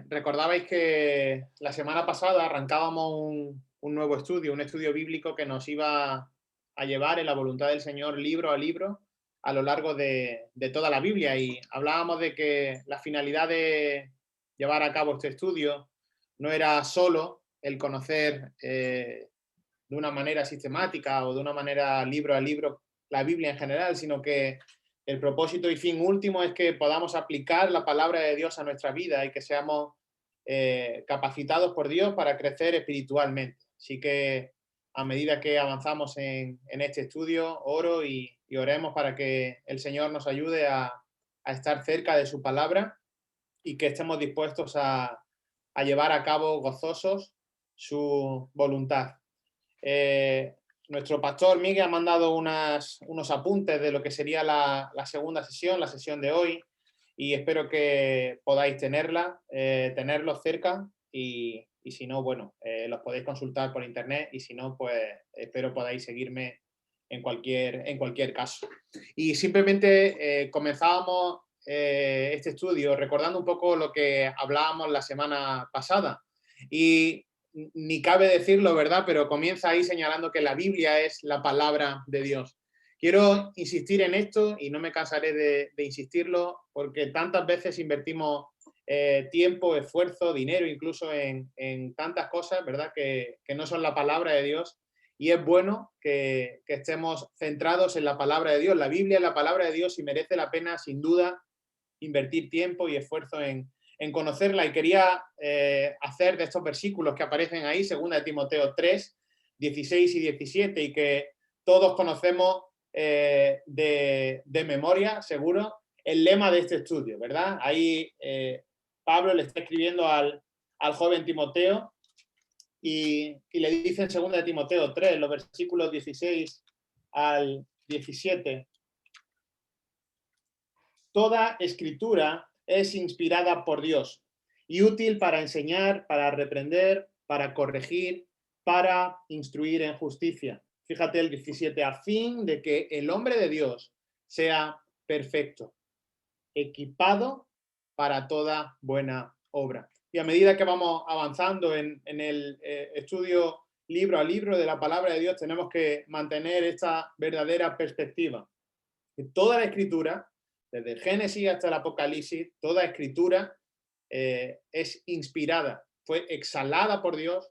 Recordabais que la semana pasada arrancábamos un nuevo estudio, un estudio bíblico que nos iba a llevar en la voluntad del Señor libro a libro a lo largo de toda la Biblia. Y hablábamos de que la finalidad de llevar a cabo este estudio no era solo el conocer de una manera sistemática o de una manera libro a libro la Biblia en general, sino que el propósito y fin último es que podamos aplicar la palabra de Dios a nuestra vida y que seamos capacitados por Dios para crecer espiritualmente. Así que a medida que avanzamos en este estudio, oro y oremos para que el Señor nos ayude a estar cerca de su palabra y que estemos dispuestos a llevar a cabo gozosos su voluntad. Eh, Nuestro pastor Miguel ha mandado unos apuntes de lo que sería la segunda sesión, la sesión de hoy, y espero que podáis tenerlos cerca y si no, bueno, los podéis consultar por internet y si no, pues espero podáis seguirme en cualquier caso. Y simplemente comenzábamos este estudio recordando un poco lo que hablábamos la semana pasada. Y ni cabe decirlo, ¿verdad? Pero comienza ahí señalando que la Biblia es la palabra de Dios. Quiero insistir en esto y no me cansaré de insistirlo porque tantas veces invertimos tiempo, esfuerzo, dinero, incluso en tantas cosas, ¿verdad? Que no son la palabra de Dios. Y es bueno que estemos centrados en la palabra de Dios. La Biblia es la palabra de Dios y merece la pena, sin duda, invertir tiempo y esfuerzo en conocerla. Y quería hacer de estos versículos que aparecen ahí, 2 de Timoteo 3, 16 y 17, y que todos conocemos de memoria, seguro, el lema de este estudio, ¿verdad? Ahí Pablo le está escribiendo al joven Timoteo y le dice en 2 de Timoteo 3, los versículos 16 al 17, toda escritura es inspirada por Dios y útil para enseñar, para reprender, para corregir, para instruir en justicia. Fíjate el 17, a fin de que el hombre de Dios sea perfecto, equipado para toda buena obra. Y a medida que vamos avanzando en el estudio libro a libro de la palabra de Dios, tenemos que mantener esta verdadera perspectiva. Que toda la escritura, desde el Génesis hasta el Apocalipsis, toda escritura es inspirada, fue exhalada por Dios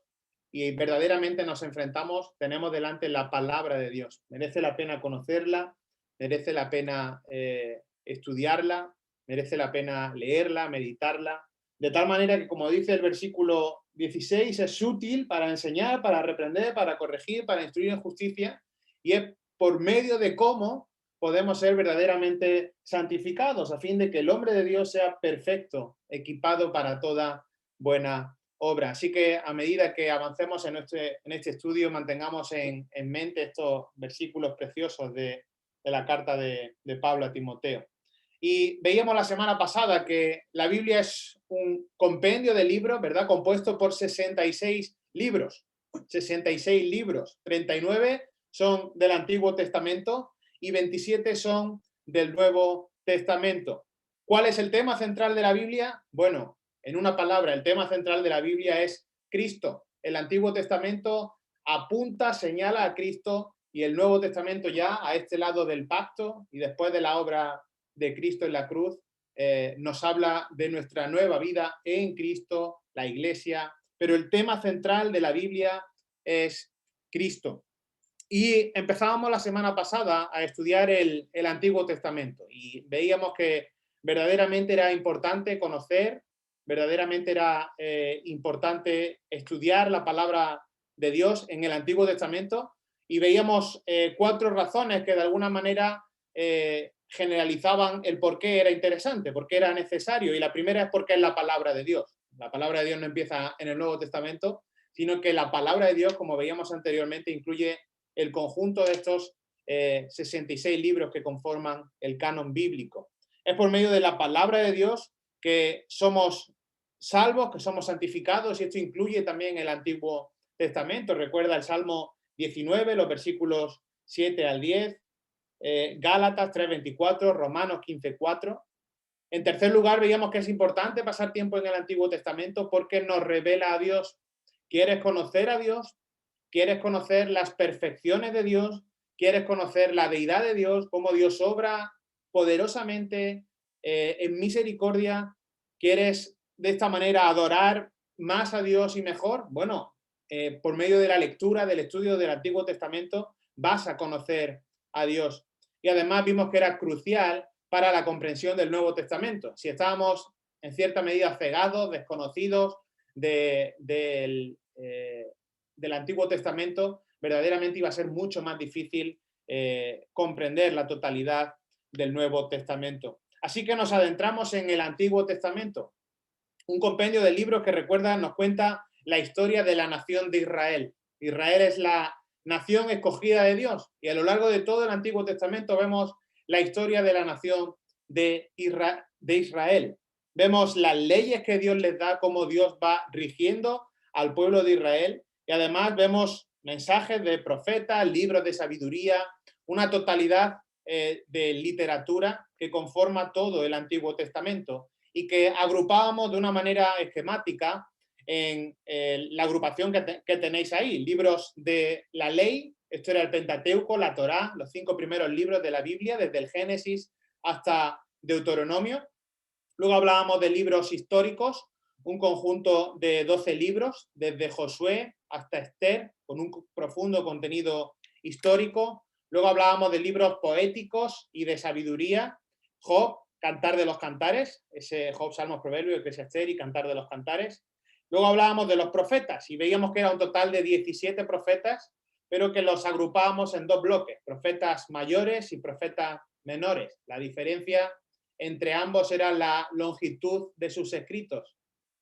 y verdaderamente nos enfrentamos, tenemos delante la palabra de Dios. Merece la pena conocerla, merece la pena estudiarla, merece la pena leerla, meditarla, de tal manera que, como dice el versículo 16, es útil para enseñar, para reprender, para corregir, para instruir en justicia, y es por medio de cómo podemos ser verdaderamente santificados, a fin de que el hombre de Dios sea perfecto, equipado para toda buena obra. Así que a medida que avancemos en este estudio, mantengamos en mente estos versículos preciosos de la carta de Pablo a Timoteo. Y veíamos la semana pasada que la Biblia es un compendio de libros, ¿verdad? Compuesto por 66 libros. 66 libros. 39 son del Antiguo Testamento y 27 son del Nuevo Testamento. ¿Cuál es el tema central de la Biblia? Bueno, en una palabra, el tema central de la Biblia es Cristo. El Antiguo Testamento apunta, señala a Cristo y el Nuevo Testamento ya a este lado del pacto y después de la obra de Cristo en la cruz, nos habla de nuestra nueva vida en Cristo, la iglesia, pero el tema central de la Biblia es Cristo. Y empezábamos la semana pasada a estudiar el Antiguo Testamento y veíamos que verdaderamente era importante conocer, verdaderamente era importante estudiar la palabra de Dios en el Antiguo Testamento y veíamos 4 razones que de alguna manera generalizaban el por qué era interesante, por qué era necesario. Y la primera es porque es la palabra de Dios. La palabra de Dios no empieza en el Nuevo Testamento, sino que la palabra de Dios, como veíamos anteriormente, incluye el conjunto de estos 66 libros que conforman el canon bíblico. Es por medio de la palabra de Dios que somos salvos, que somos santificados, y esto incluye también el Antiguo Testamento. Recuerda el Salmo 19, los versículos 7 al 10, Gálatas 3:24, Romanos 15:4. En tercer lugar, veíamos que es importante pasar tiempo en el Antiguo Testamento porque nos revela a Dios. ¿Quieres conocer a Dios? ¿Quieres conocer las perfecciones de Dios? ¿Quieres conocer la deidad de Dios? ¿Cómo Dios obra poderosamente en misericordia? ¿Quieres de esta manera adorar más a Dios y mejor? Bueno, por medio de la lectura, del estudio del Antiguo Testamento, vas a conocer a Dios. Y además vimos que era crucial para la comprensión del Nuevo Testamento. Si estábamos en cierta medida cegados, desconocidos del Antiguo Testamento, verdaderamente iba a ser mucho más difícil comprender la totalidad del Nuevo Testamento. Así que nos adentramos en el Antiguo Testamento, un compendio de libros que nos cuenta la historia de la nación de Israel. Israel es la nación escogida de Dios y a lo largo de todo el Antiguo Testamento vemos la historia de la nación de Israel. Vemos las leyes que Dios les da, cómo Dios va rigiendo al pueblo de Israel y además vemos mensajes de profetas, libros de sabiduría, una totalidad de literatura que conforma todo el Antiguo Testamento y que agrupábamos de una manera esquemática en la agrupación que tenéis ahí. Libros de la ley, esto era el Pentateuco, la Torá, los 5 primeros libros de la Biblia, desde el Génesis hasta Deuteronomio. Luego hablábamos de libros históricos, un conjunto de 12 libros, desde Josué hasta Esther, con un profundo contenido histórico. Luego hablábamos de libros poéticos y de sabiduría, Job, Cantar de los Cantares, ese Job, Salmos, Proverbios, Eclesiastés y Cantar de los Cantares. Luego hablábamos de los profetas y veíamos que era un total de 17 profetas, pero que los agrupábamos en 2 bloques, profetas mayores y profetas menores. La diferencia entre ambos era la longitud de sus escritos.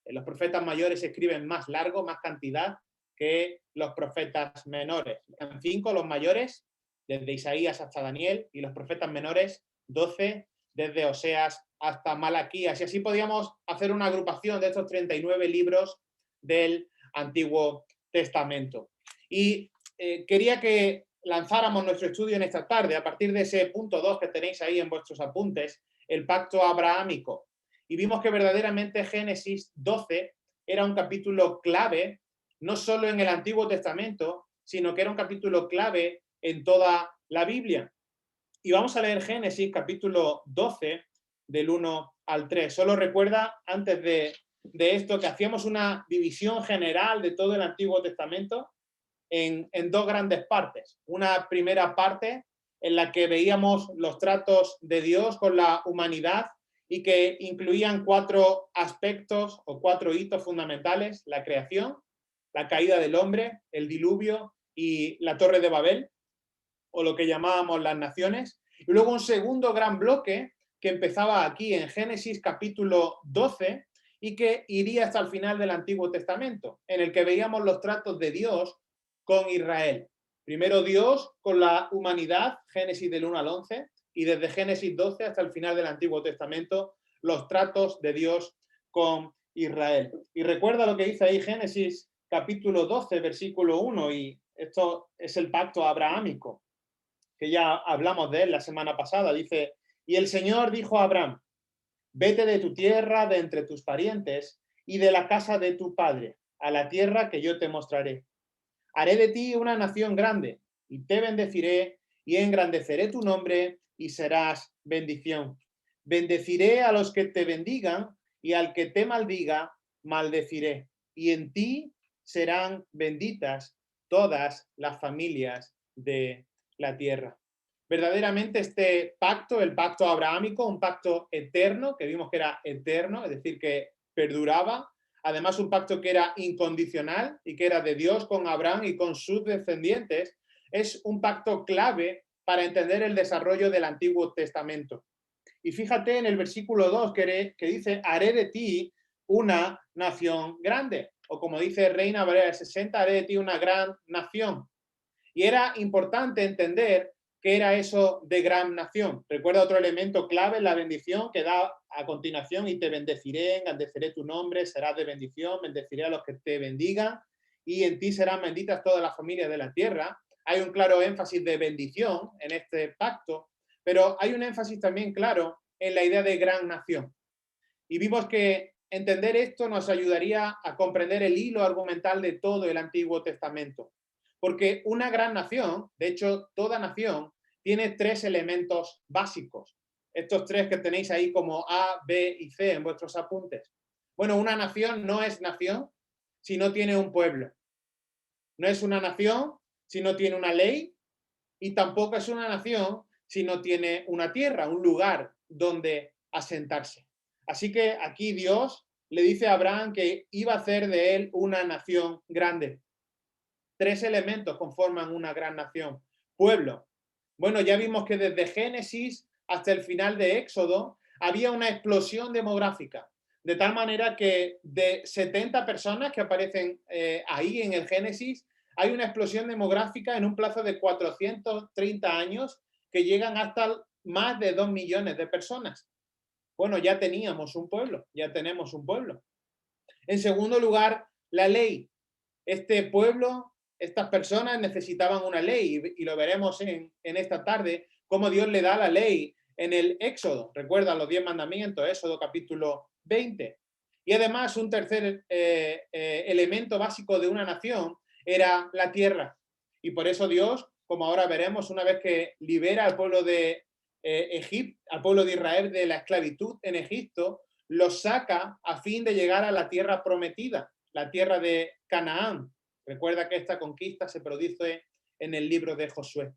Los profetas mayores escriben más largo, más cantidad que los profetas menores. En 5 los mayores, desde Isaías hasta Daniel, y los profetas menores, 12, desde Oseas hasta Malaquías. Y así podíamos hacer una agrupación de estos 39 libros del Antiguo Testamento. Y quería que lanzáramos nuestro estudio en esta tarde, a partir de ese punto 2 que tenéis ahí en vuestros apuntes, el pacto abrahámico. Y vimos que verdaderamente Génesis 12 era un capítulo clave, no solo en el Antiguo Testamento, sino que era un capítulo clave en toda la Biblia. Y vamos a leer Génesis capítulo 12, del 1 al 3. Solo recuerda, antes de esto, que hacíamos una división general de todo el Antiguo Testamento en 2 grandes partes. Una primera parte en la que veíamos los tratos de Dios con la humanidad y que incluían 4 aspectos o 4 hitos fundamentales: la creación, la caída del hombre, el diluvio y la Torre de Babel, o lo que llamábamos las naciones. Y luego un segundo gran bloque que empezaba aquí en Génesis capítulo 12 y que iría hasta el final del Antiguo Testamento, en el que veíamos los tratos de Dios con Israel. Primero Dios con la humanidad, Génesis del 1 al 11, y desde Génesis 12 hasta el final del Antiguo Testamento, los tratos de Dios con Israel. Y recuerda lo que dice ahí Génesis capítulo 12, versículo 1, y esto es el pacto abrahámico, que ya hablamos de él la semana pasada. Dice: y el Señor dijo a Abraham, vete de tu tierra, de entre tus parientes y de la casa de tu padre, a la tierra que yo te mostraré. Haré de ti una nación grande, y te bendeciré, y engrandeceré tu nombre, y serás bendición. Bendeciré a los que te bendigan, y al que te maldiga, maldeciré. Y en ti serán benditas todas las familias de la tierra. Verdaderamente este pacto, el pacto abrahámico, un pacto eterno, que vimos que era eterno, es decir, que perduraba. Además, un pacto que era incondicional y que era de Dios con Abraham y con sus descendientes, es un pacto clave para entender el desarrollo del Antiguo Testamento. Y fíjate en el versículo 2 que dice: haré de ti una nación grande. O como dice Reina Valera 60, haré de ti una gran nación. Y era importante entender qué era eso de gran nación. Recuerda otro elemento clave, la bendición, que da a continuación: y te bendeciré, engrandeceré tu nombre, serás de bendición, bendeciré a los que te bendigan, y en ti serán benditas todas las familias de la tierra. Hay un claro énfasis de bendición en este pacto, pero hay un énfasis también claro en la idea de gran nación. Y vimos que entender esto nos ayudaría a comprender el hilo argumental de todo el Antiguo Testamento. Porque una gran nación, de hecho, toda nación, tiene tres elementos básicos. Estos tres que tenéis ahí como A, B y C en vuestros apuntes. Bueno, una nación no es nación si no tiene un pueblo. No es una nación si no tiene una ley, y tampoco es una nación si no tiene una tierra, un lugar donde asentarse. Así que aquí Dios le dice a Abraham que iba a hacer de él una nación grande. Tres elementos conforman una gran nación. Pueblo. Bueno, ya vimos que desde Génesis hasta el final de Éxodo había una explosión demográfica, de tal manera que de 70 personas que aparecen ahí en el Génesis, hay una explosión demográfica en un plazo de 430 años que llegan hasta más de 2 millones de personas. Bueno, ya teníamos un pueblo, ya tenemos un pueblo. En segundo lugar, la ley. Este pueblo, estas personas necesitaban una ley y lo veremos en esta tarde, cómo Dios le da la ley en el Éxodo. Recuerda los 10 mandamientos, Éxodo capítulo 20. Y además un tercer elemento básico de una nación era la tierra. Y por eso Dios, como ahora veremos, una vez que libera al pueblo de Egipto, al pueblo de Israel de la esclavitud en Egipto, los saca a fin de llegar a la tierra prometida, la tierra de Canaán. Recuerda que esta conquista se produce en el libro de Josué.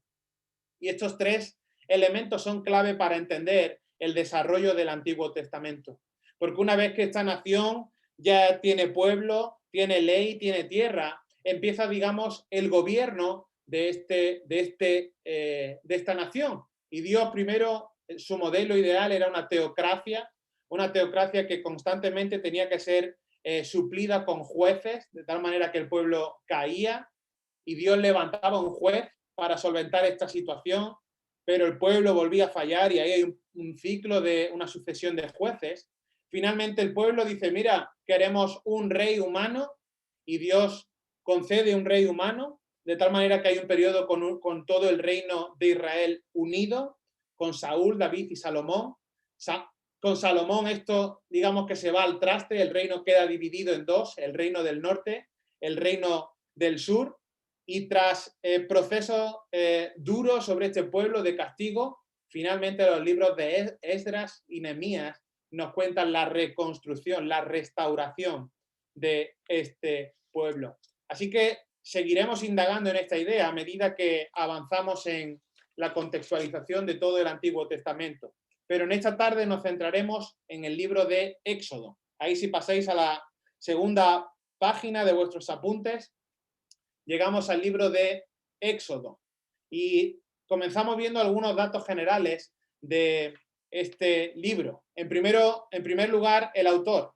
Y estos tres elementos son clave para entender el desarrollo del Antiguo Testamento. Porque una vez que esta nación ya tiene pueblo, tiene ley, tiene tierra, empieza, digamos, el gobierno de esta nación. Y Dios primero, su modelo ideal era una teocracia que constantemente tenía que ser suplida con jueces, de tal manera que el pueblo caía y Dios levantaba un juez para solventar esta situación, pero el pueblo volvía a fallar y ahí hay un ciclo de una sucesión de jueces. Finalmente el pueblo dice, mira, queremos un rey humano y Dios concede un rey humano, de tal manera que hay un periodo con todo el reino de Israel unido, con Saúl, David y Salomón. Con Salomón esto, digamos que se va al traste, el reino queda dividido en dos, el reino del norte, el reino del sur, y tras procesos duros sobre este pueblo de castigo, finalmente los libros de Esdras y Nehemías nos cuentan la reconstrucción, la restauración de este pueblo. Así que seguiremos indagando en esta idea a medida que avanzamos en la contextualización de todo el Antiguo Testamento. Pero en esta tarde nos centraremos en el libro de Éxodo. Ahí si pasáis a la segunda página de vuestros apuntes, llegamos al libro de Éxodo y comenzamos viendo algunos datos generales de este libro. En primer lugar, el autor.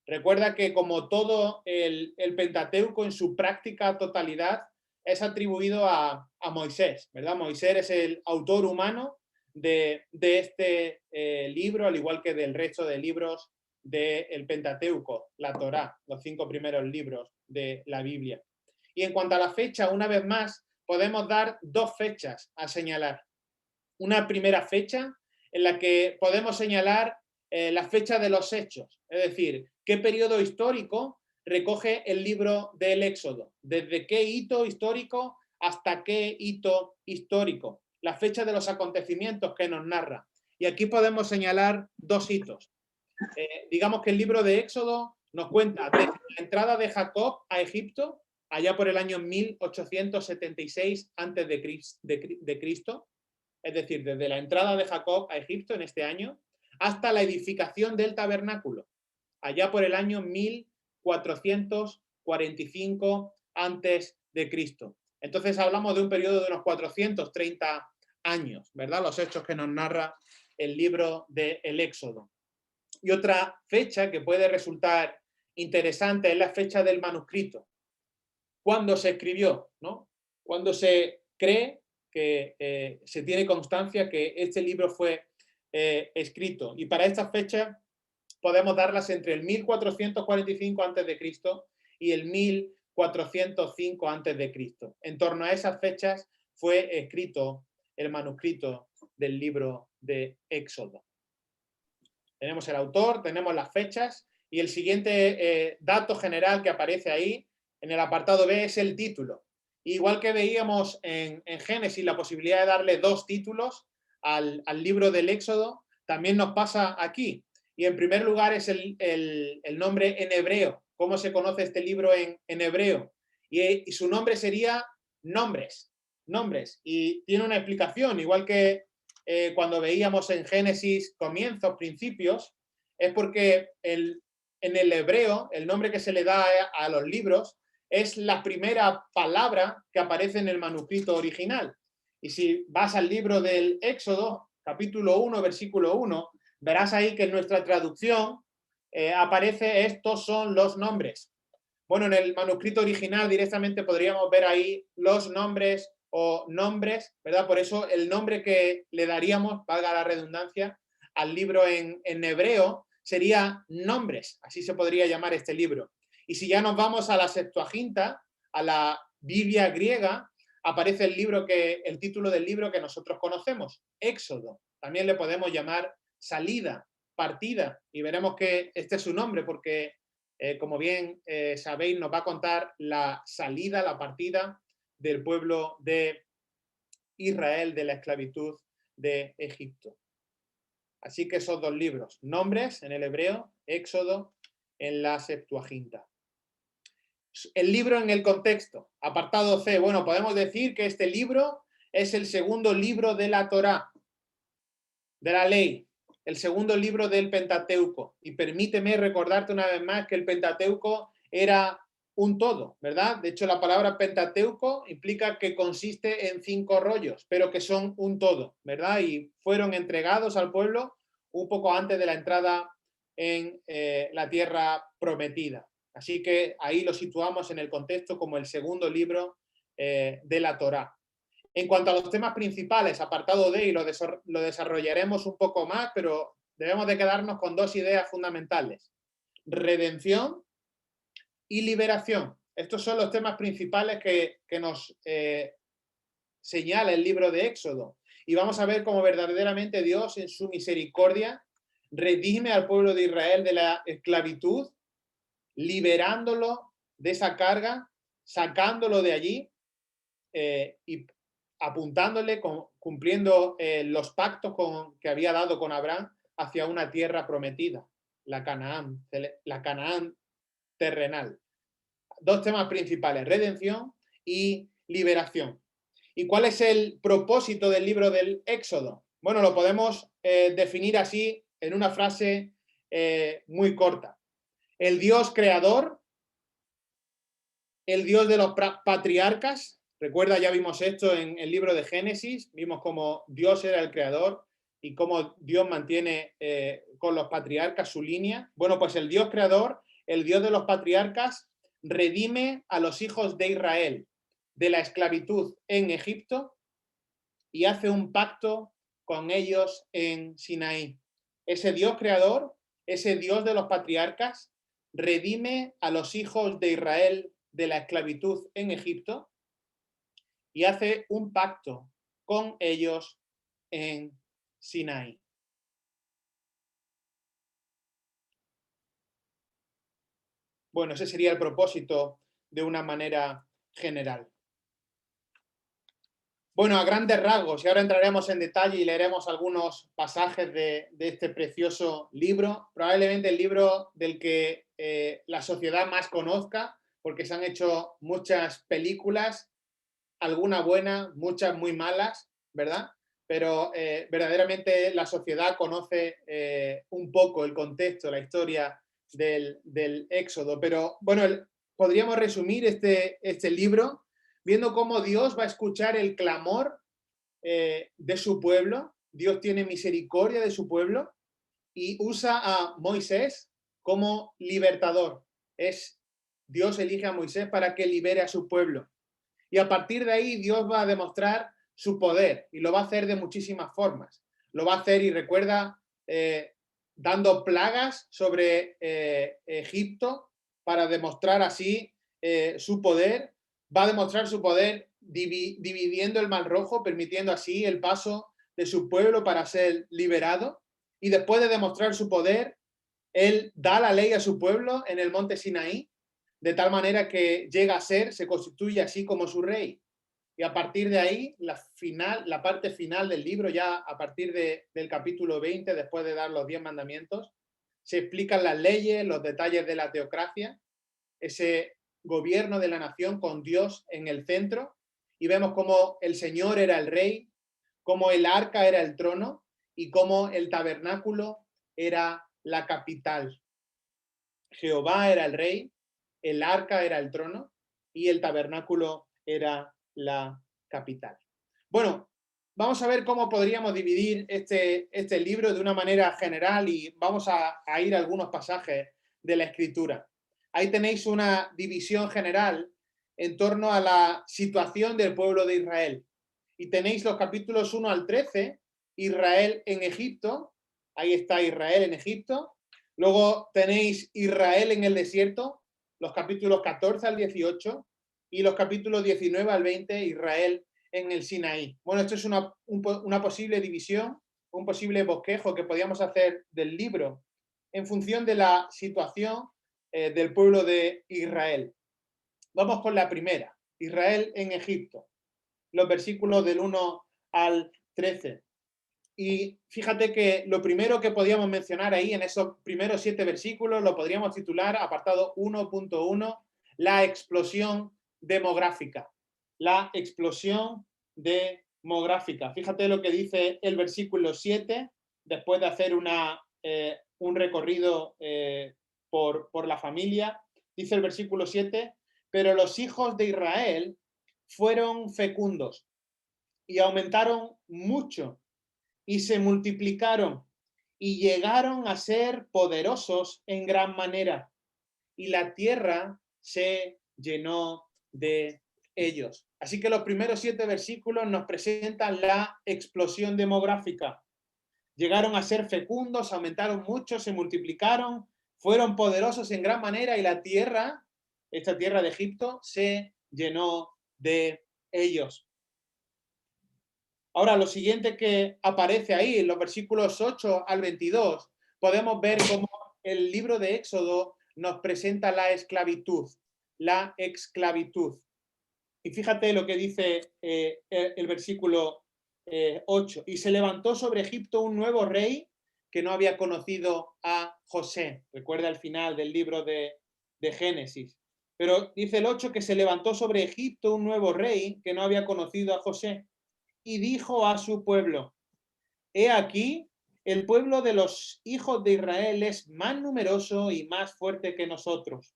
Recuerda que como todo el Pentateuco en su práctica totalidad es atribuido a Moisés, ¿verdad? Moisés es el autor humano de este libro, al igual que del resto de libros del Pentateuco, la Torá, los 5 primeros libros de la Biblia. Y en cuanto a la fecha, una vez más, podemos dar dos fechas a señalar. Una primera fecha en la que podemos señalar la fecha de los hechos, es decir, qué periodo histórico recoge el libro del Éxodo, desde qué hito histórico hasta qué hito histórico, la fecha de los acontecimientos que nos narra. Y aquí podemos señalar dos hitos. Digamos que el libro de Éxodo nos cuenta desde la entrada de Jacob a Egipto, allá por el año 1876 antes de Cristo, es decir, desde la entrada de Jacob a Egipto en este año, hasta la edificación del tabernáculo, allá por el año 1445 antes de Cristo. Entonces hablamos de un periodo de unos 430 años, ¿verdad? Los hechos que nos narra el libro del Éxodo. Y otra fecha que puede resultar interesante es la fecha del manuscrito. ¿Cuándo se escribió? ¿No? ¿Cuándo se cree que se tiene constancia que este libro fue escrito? Y para esta fecha podemos darlas entre el 1445 a.C. y el 1405 a.C. En torno a esas fechas fue escrito el manuscrito del libro de Éxodo. Tenemos el autor, tenemos las fechas y el siguiente dato general que aparece ahí en el apartado B es el título. Igual que veíamos en Génesis la posibilidad de darle 2 títulos al libro del Éxodo, también nos pasa aquí. Y en primer lugar es el nombre en hebreo. ¿Cómo se conoce este libro en hebreo? Y su nombre sería Nombres. Nombres. Y tiene una explicación, igual que cuando veíamos en Génesis comienzos, principios, es porque en el hebreo el nombre que se le da a los libros es la primera palabra que aparece en el manuscrito original. Y si vas al libro del Éxodo, capítulo 1, versículo 1, verás ahí que en nuestra traducción aparece estos son los nombres. Bueno, en el manuscrito original directamente podríamos ver ahí los nombres o nombres, ¿verdad? Por eso el nombre que le daríamos, valga la redundancia, al libro en hebreo sería Nombres, así se podría llamar este libro. Y si ya nos vamos a la Septuaginta, a la Biblia griega, aparece el título del libro que nosotros conocemos, Éxodo. También le podemos llamar salida, partida, y veremos que este es su nombre porque como bien sabéis, nos va a contar la salida, la partida del pueblo de Israel de la esclavitud de Egipto. Así que esos 2 libros, Nombres en el hebreo, Éxodo en la Septuaginta. El libro en el contexto, apartado C. Bueno, podemos decir que este libro es el segundo libro de la Torá, de la ley, el segundo libro del Pentateuco. Y permíteme recordarte una vez más que el Pentateuco era un todo, ¿verdad? De hecho, la palabra Pentateuco implica que consiste en 5 rollos, pero que son un todo, ¿verdad? Y fueron entregados al pueblo un poco antes de la entrada en la tierra prometida. Así que ahí lo situamos en el contexto como el segundo libro de la Torá. En cuanto a los temas principales, apartado D, y lo desarrollaremos un poco más, pero debemos de quedarnos con 2 ideas fundamentales. Redención y liberación. Estos son los temas principales que nos señala el libro de Éxodo. Y vamos a ver cómo verdaderamente Dios, en su misericordia, redime al pueblo de Israel de la esclavitud, liberándolo de esa carga, sacándolo de allí y apuntándole, cumpliendo los pactos que había dado con Abraham hacia una tierra prometida, la Canaán terrenal. 2 temas principales, redención y liberación. ¿Y cuál es el propósito del libro del Éxodo? Bueno, lo podemos definir así en una frase muy corta. El Dios creador, el Dios de los patriarcas. Recuerda, ya vimos esto en el libro de Génesis, vimos cómo Dios era el creador y cómo Dios mantiene con los patriarcas su línea. Bueno, pues el Dios creador, el Dios de los patriarcas, redime a los hijos de Israel de la esclavitud en Egipto y hace un pacto con ellos en Sinaí. Ese Dios creador, ese Dios de los patriarcas, redime a los hijos de Israel de la esclavitud en Egipto y hace un pacto con ellos en Sinaí. Bueno, ese sería el propósito de una manera general. Bueno, a grandes rasgos, y ahora entraremos en detalle y leeremos algunos pasajes de este precioso libro, probablemente el libro del que la sociedad más conozca, porque se han hecho muchas películas, alguna buena, muchas muy malas, ¿verdad? Pero verdaderamente la sociedad conoce un poco el contexto, la historia del Éxodo. Pero bueno, podríamos resumir este libro viendo cómo Dios va a escuchar el clamor de su pueblo. Dios tiene misericordia de su pueblo y usa a Moisés como libertador. Dios elige a Moisés para que libere a su pueblo. Y a partir de ahí Dios va a demostrar su poder y lo va a hacer de muchísimas formas. Lo va a hacer, y recuerda, dando plagas sobre Egipto para demostrar así su poder. Va a demostrar su poder dividiendo el Mar Rojo, permitiendo así el paso de su pueblo para ser liberado. y después de demostrar su poder, él da la ley a su pueblo en el monte Sinaí, de tal manera que llega a ser, se constituye así como su rey. Y a partir de ahí, la parte final del libro, ya a partir del capítulo 20, después de dar los 10 mandamientos, se explican las leyes, los detalles de la teocracia, ese gobierno de la nación con Dios en el centro, y vemos cómo el Señor era el rey, cómo el arca era el trono y cómo el tabernáculo era la capital. Jehová era el rey, el arca era el trono y el tabernáculo era la capital. Bueno, vamos a ver cómo podríamos dividir este libro de una manera general y vamos a ir a algunos pasajes de la Escritura. Ahí tenéis una división general en torno a la situación del pueblo de Israel. Y tenéis los capítulos 1 al 13, Israel en Egipto. Ahí está Israel en Egipto. Luego tenéis Israel en el desierto, los capítulos 14 al 18, y los capítulos 19 al 20, Israel en el Sinaí. Bueno, esto es una posible división, un posible bosquejo que podíamos hacer del libro en función de la situación del pueblo de Israel. Vamos con la primera, Israel en Egipto, los versículos del 1 al 13. Y fíjate que lo primero que podíamos mencionar ahí en esos primeros 7 versículos lo podríamos titular apartado 1.1, la explosión demográfica. La explosión demográfica. Fíjate lo que dice el versículo 7, después de hacer un recorrido por la familia. Dice el versículo 7, pero los hijos de Israel fueron fecundos y aumentaron mucho y se multiplicaron y llegaron a ser poderosos en gran manera, y la tierra se llenó de ellos. Así que los primeros 7 versículos nos presentan la explosión demográfica. Llegaron a ser fecundos, aumentaron mucho, se multiplicaron, fueron poderosos en gran manera, y la tierra, esta tierra de Egipto, se llenó de ellos. Ahora, lo siguiente que aparece ahí, en los versículos 8 al 22, podemos ver cómo el libro de Éxodo nos presenta la esclavitud, la esclavitud. Y fíjate lo que dice el versículo 8. Y se levantó sobre Egipto un nuevo rey que no había conocido a José. Recuerda el final del libro de Génesis. Pero dice el 8 que se levantó sobre Egipto un nuevo rey que no había conocido a José. Y dijo a su pueblo, he aquí, el pueblo de los hijos de Israel es más numeroso y más fuerte que nosotros.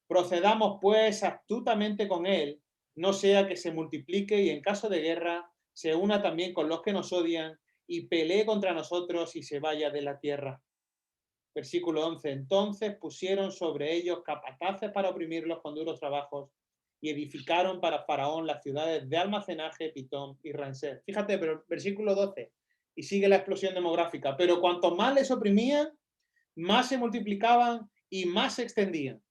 Procedamos pues astutamente con él, no sea que se multiplique y en caso de guerra se una también con los que nos odian y pelee contra nosotros y se vaya de la tierra. Versículo 11. Entonces pusieron sobre ellos capataces para oprimirlos con duros trabajos y edificaron para Faraón las ciudades de almacenaje, Pitón y Ramsés. Fíjate, pero versículo 12, y sigue la explosión demográfica. Pero cuanto más les oprimían, más se multiplicaban y más se extendían.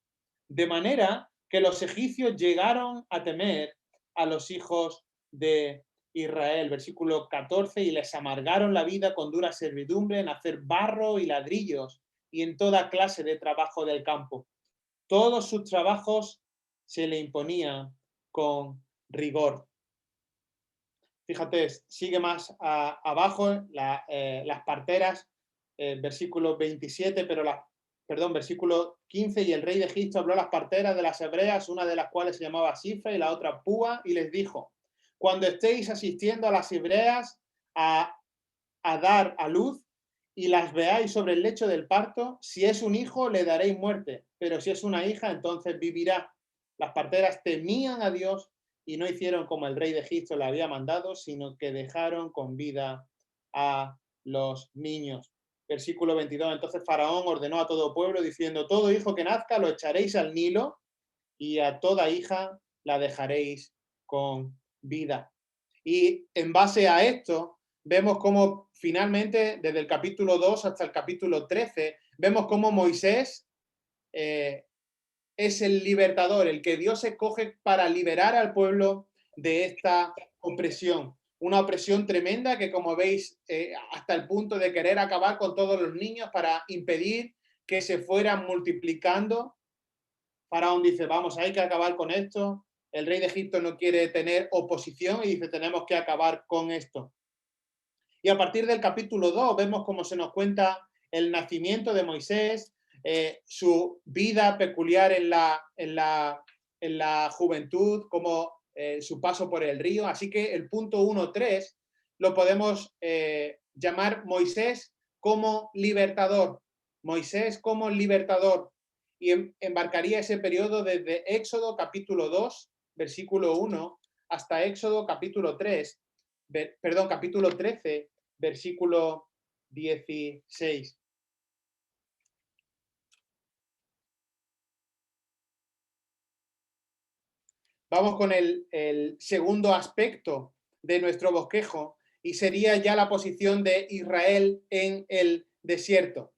De manera que los egipcios llegaron a temer a los hijos de Israel. Versículo 14, y les amargaron la vida con dura servidumbre en hacer barro y ladrillos y en toda clase de trabajo del campo. Todos sus trabajos se le imponían con rigor. Fíjate, sigue más abajo las parteras, versículo 27, versículo 15, y el rey de Egipto habló a las parteras de las hebreas, una de las cuales se llamaba Sifra y la otra Púa, y les dijo, cuando estéis asistiendo a las hebreas a dar a luz y las veáis sobre el lecho del parto, si es un hijo le daréis muerte, pero si es una hija entonces vivirá. Las parteras temían a Dios y no hicieron como el rey de Egipto le había mandado, sino que dejaron con vida a los niños. Versículo 22, entonces Faraón ordenó a todo pueblo diciendo, todo hijo que nazca lo echaréis al Nilo y a toda hija la dejaréis con vida. Y en base a esto, vemos cómo finalmente, desde el capítulo 2 hasta el capítulo 13, vemos cómo Moisés es el libertador, el que Dios escoge para liberar al pueblo de esta opresión. una opresión tremenda que, como veis, hasta el punto de querer acabar con todos los niños para impedir que se fueran multiplicando. Faraón dice, vamos, hay que acabar con esto. El rey de Egipto no quiere tener oposición y dice, tenemos que acabar con esto. Y a partir del capítulo 2 vemos cómo se nos cuenta el nacimiento de Moisés, su vida peculiar en la juventud, como su paso por el río. Así que el punto 1.3 lo podemos llamar Moisés como libertador. Moisés como libertador. Y embarcaría ese periodo desde Éxodo capítulo 2, versículo 1, hasta Éxodo capítulo 13, versículo 16. Vamos con el segundo aspecto de nuestro bosquejo y sería ya la posición de Israel en el desierto.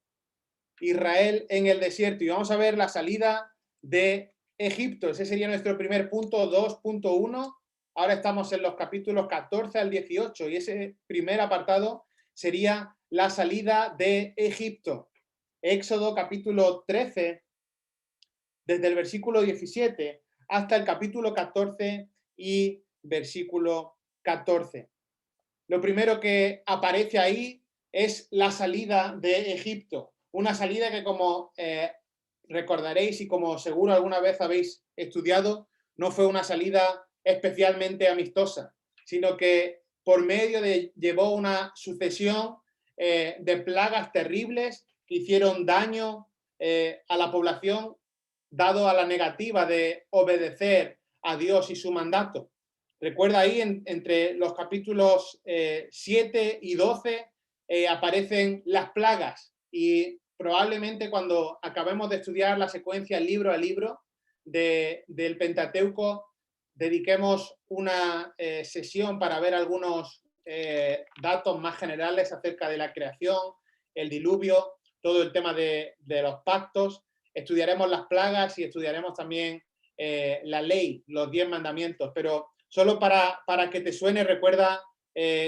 Israel en el desierto. Y vamos a ver la salida de Egipto. Ese sería nuestro primer punto, 2.1. Ahora estamos en los capítulos 14 al 18 y ese primer apartado sería la salida de Egipto. Éxodo capítulo 13, desde el versículo 17 hasta el capítulo 14 y versículo 14. Lo primero que aparece ahí es la salida de Egipto. Una salida que, como recordaréis y como seguro alguna vez habéis estudiado, no fue una salida especialmente amistosa, sino que por medio de llevó una sucesión de plagas terribles que hicieron daño a la población, dado a la negativa de obedecer a Dios y su mandato. Recuerda ahí entre los capítulos 7 y 12 aparecen las plagas y probablemente cuando acabemos de estudiar la secuencia libro a libro del Pentateuco dediquemos una sesión para ver algunos datos más generales acerca de la creación, el diluvio, todo el tema de los pactos. Estudiaremos las plagas y estudiaremos también la ley, los 10 mandamientos, pero solo para que te suene, recuerda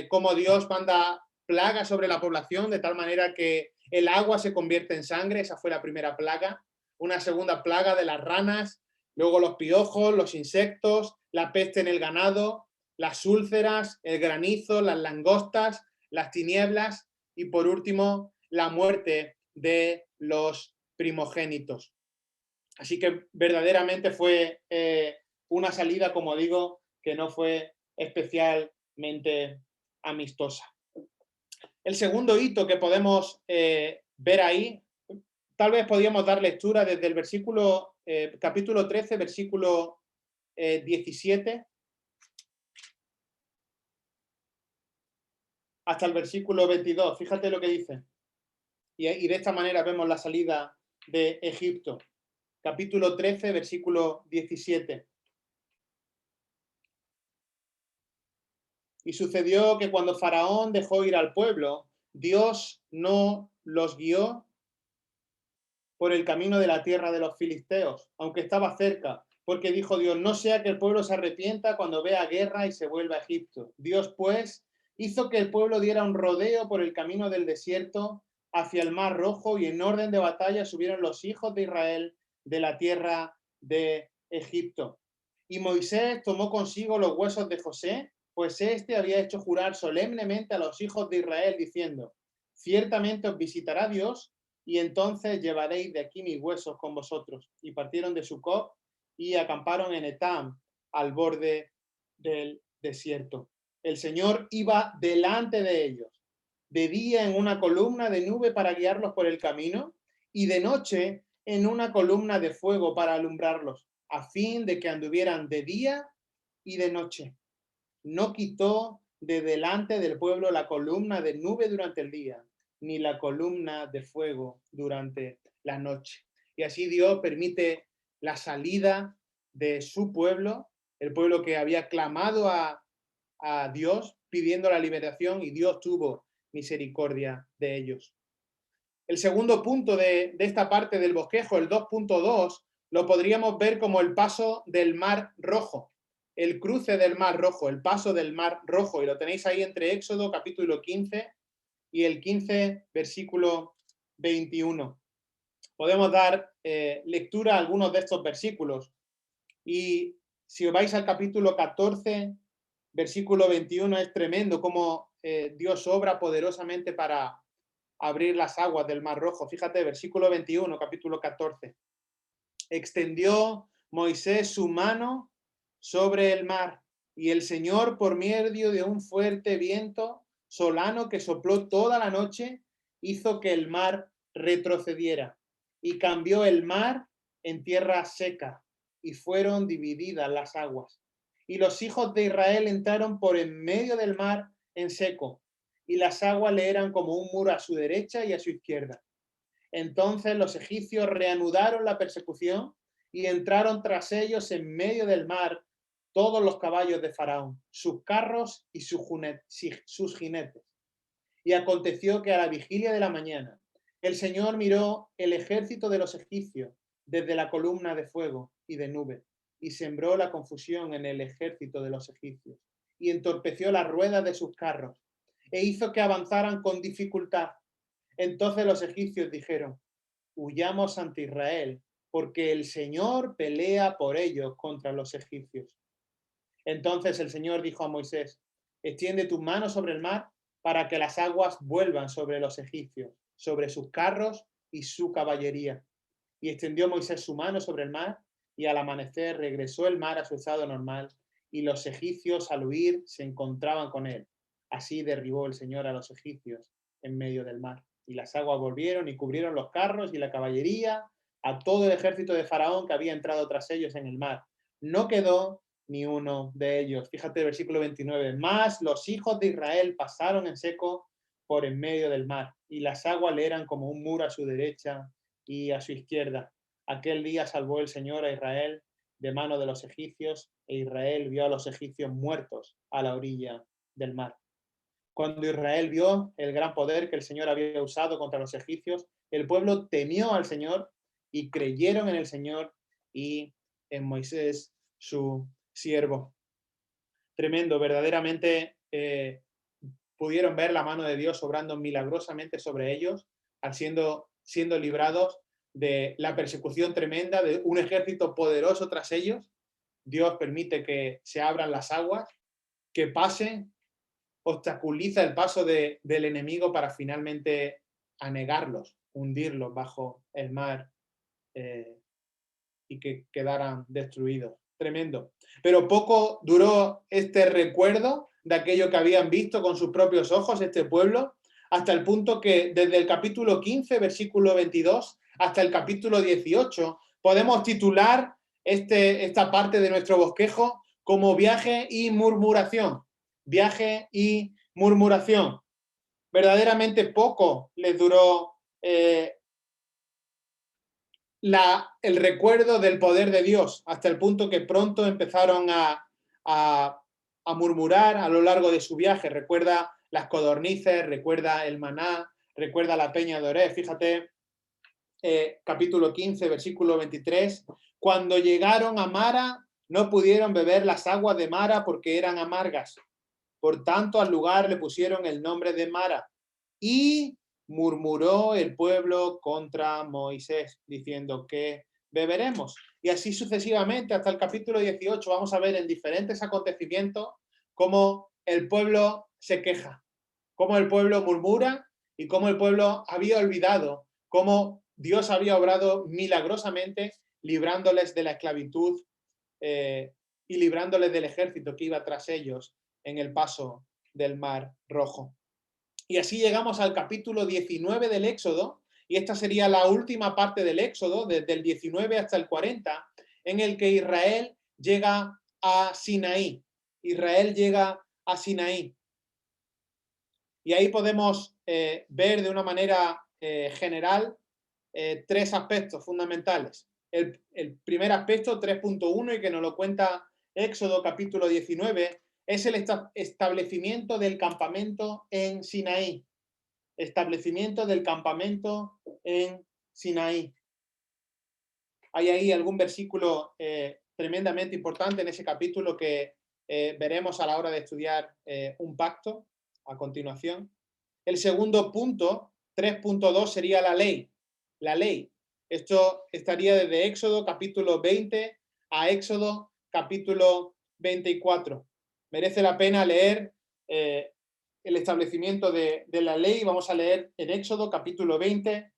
cómo Dios manda plagas sobre la población de tal manera que el agua se convierte en sangre. Esa fue la primera plaga. Una segunda plaga de las ranas, luego los piojos, los insectos, la peste en el ganado, las úlceras, el granizo, las langostas, las tinieblas y por último la muerte de los primogénitos. Así que verdaderamente fue una salida, como digo, que no fue especialmente amistosa. El segundo hito que podemos ver ahí, tal vez podríamos dar lectura desde el versículo, capítulo 13, versículo 17, hasta el versículo 22. Fíjate lo que dice. Y de esta manera vemos la salida de Egipto. Capítulo 13, versículo 17. Y sucedió que cuando Faraón dejó ir al pueblo, Dios no los guió por el camino de la tierra de los filisteos, aunque estaba cerca, porque dijo Dios, no sea que el pueblo se arrepienta cuando vea guerra y se vuelva a Egipto. Dios, pues, hizo que el pueblo diera un rodeo por el camino del desierto hacia el Mar Rojo y en orden de batalla subieron los hijos de Israel de la tierra de Egipto. Y Moisés tomó consigo los huesos de José, pues éste había hecho jurar solemnemente a los hijos de Israel, diciendo, ciertamente os visitará Dios, y entonces llevaréis de aquí mis huesos con vosotros. Y partieron de Sucot y acamparon en Etam, al borde del desierto. El Señor iba delante de ellos, de día en una columna de nube para guiarlos por el camino, y de noche en una columna de fuego para alumbrarlos, a fin de que anduvieran de día y de noche. No quitó de delante del pueblo la columna de nube durante el día, ni la columna de fuego durante la noche. Y así Dios permite la salida de su pueblo, el pueblo que había clamado a Dios pidiendo la liberación, y Dios tuvo misericordia de ellos. El segundo punto de esta parte del bosquejo, el 2.2, lo podríamos ver como el paso del Mar Rojo. el cruce del Mar Rojo, el paso del Mar Rojo, y lo tenéis ahí entre Éxodo capítulo 15 y el 15 versículo 21. Podemos dar lectura a algunos de estos versículos. Y si os vais al capítulo 14, versículo 21, es tremendo cómo Dios obra poderosamente para abrir las aguas del Mar Rojo. Fíjate, versículo 21, capítulo 14. Extendió Moisés su mano sobre el mar, y el Señor, por medio de un fuerte viento solano que sopló toda la noche, hizo que el mar retrocediera, y cambió el mar en tierra seca, y fueron divididas las aguas. Y los hijos de Israel entraron por en medio del mar en seco, y las aguas le eran como un muro a su derecha y a su izquierda. Entonces los egipcios reanudaron la persecución y entraron tras ellos en medio del mar todos los caballos de Faraón, sus carros y sus jinetes. Y aconteció que a la vigilia de la mañana el Señor miró el ejército de los egipcios desde la columna de fuego y de nube, y sembró la confusión en el ejército de los egipcios, y entorpeció las ruedas de sus carros, e hizo que avanzaran con dificultad. Entonces los egipcios dijeron: huyamos ante Israel, porque el Señor pelea por ellos contra los egipcios. Entonces el Señor dijo a Moisés: extiende tu mano sobre el mar para que las aguas vuelvan sobre los egipcios, sobre sus carros y su caballería. Y extendió Moisés su mano sobre el mar, y al amanecer regresó el mar a su estado normal, y los egipcios al huir se encontraban con él. Así derribó el Señor a los egipcios en medio del mar. Y las aguas volvieron y cubrieron los carros y la caballería, a todo el ejército de Faraón que había entrado tras ellos en el mar. No quedó ni uno de ellos. Fíjate el versículo 29. Más los hijos de Israel pasaron en seco por en medio del mar, y las aguas le eran como un muro a su derecha y a su izquierda. Aquel día salvó el Señor a Israel de mano de los egipcios, e Israel vio a los egipcios muertos a la orilla del mar. Cuando Israel vio el gran poder que el Señor había usado contra los egipcios, el pueblo temió al Señor y creyeron en el Señor y en Moisés, su siervo. Tremendo, verdaderamente pudieron ver la mano de Dios obrando milagrosamente sobre ellos, siendo librados de la persecución tremenda de un ejército poderoso tras ellos. Dios permite que se abran las aguas, que pasen, obstaculiza el paso del enemigo para finalmente anegarlos, hundirlos bajo el mar y que quedaran destruidos. Tremendo. Pero poco duró este recuerdo de aquello que habían visto con sus propios ojos este pueblo, hasta el punto que desde el capítulo 15, versículo 22, hasta el capítulo 18, podemos titular esta parte de nuestro bosquejo como viaje y murmuración. Viaje y murmuración. Verdaderamente poco les duró el recuerdo del poder de Dios, hasta el punto que pronto empezaron a murmurar a lo largo de su viaje. Recuerda las codornices, recuerda el maná, recuerda la peña de Oreb. Fíjate, capítulo 15, versículo 23. Cuando llegaron a Mara, no pudieron beber las aguas de Mara porque eran amargas. Por tanto, al lugar le pusieron el nombre de Mara. Y murmuró el pueblo contra Moisés, diciendo: ¿qué beberemos? Y así sucesivamente hasta el capítulo 18 vamos a ver en diferentes acontecimientos cómo el pueblo se queja, cómo el pueblo murmura y cómo el pueblo había olvidado cómo Dios había obrado milagrosamente librándoles de la esclavitud y librándoles del ejército que iba tras ellos en el paso del Mar Rojo. Y así llegamos al capítulo 19 del Éxodo, y esta sería la última parte del Éxodo, desde el 19 hasta el 40, en el que Israel llega a Sinaí. Israel llega a Sinaí. Y ahí podemos ver de una manera general tres aspectos fundamentales. El primer aspecto, 3.1, y que nos lo cuenta Éxodo capítulo 19, es el establecimiento del campamento en Sinaí. Establecimiento del campamento en Sinaí. Hay ahí algún versículo tremendamente importante en ese capítulo que veremos a la hora de estudiar un pacto a continuación. El segundo punto, 3.2, sería la ley. La ley. Esto estaría desde Éxodo capítulo 20 a Éxodo capítulo 24. Merece la pena leer el establecimiento de la ley. Vamos a leer en Éxodo capítulo 20,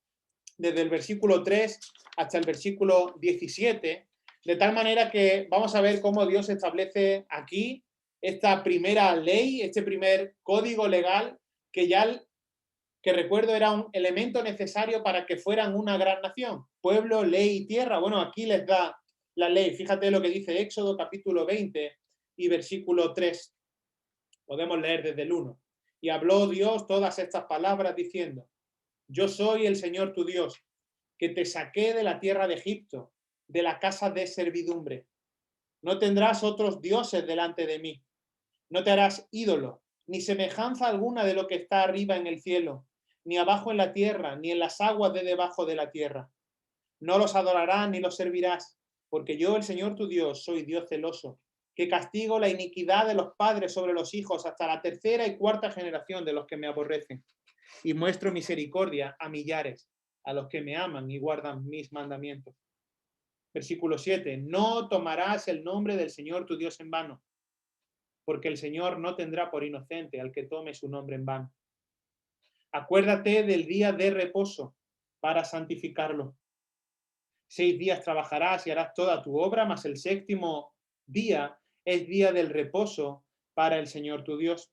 desde el versículo 3 hasta el versículo 17, de tal manera que vamos a ver cómo Dios establece aquí esta primera ley, este primer código legal que recuerdo era un elemento necesario para que fueran una gran nación. Pueblo, ley y tierra. Bueno, aquí les da la ley. Fíjate lo que dice Éxodo capítulo 20 y versículo 3. Podemos leer desde el 1. Y habló Dios todas estas palabras diciendo: yo soy el Señor tu Dios, que te saqué de la tierra de Egipto, de la casa de servidumbre. No tendrás otros dioses delante de mí. No te harás ídolo, ni semejanza alguna de lo que está arriba en el cielo, ni abajo en la tierra, ni en las aguas de debajo de la tierra. No los adorarás ni los servirás, porque yo, el Señor tu Dios, soy Dios celoso, que castigo la iniquidad de los padres sobre los hijos hasta la tercera y cuarta generación de los que me aborrecen, y muestro misericordia a millares, a los que me aman y guardan mis mandamientos. Versículo 7. No tomarás el nombre del Señor tu Dios en vano, porque el Señor no tendrá por inocente al que tome su nombre en vano. Acuérdate del día de reposo para santificarlo. 6 días trabajarás y harás toda tu obra, mas el séptimo día es día del reposo para el Señor tu Dios.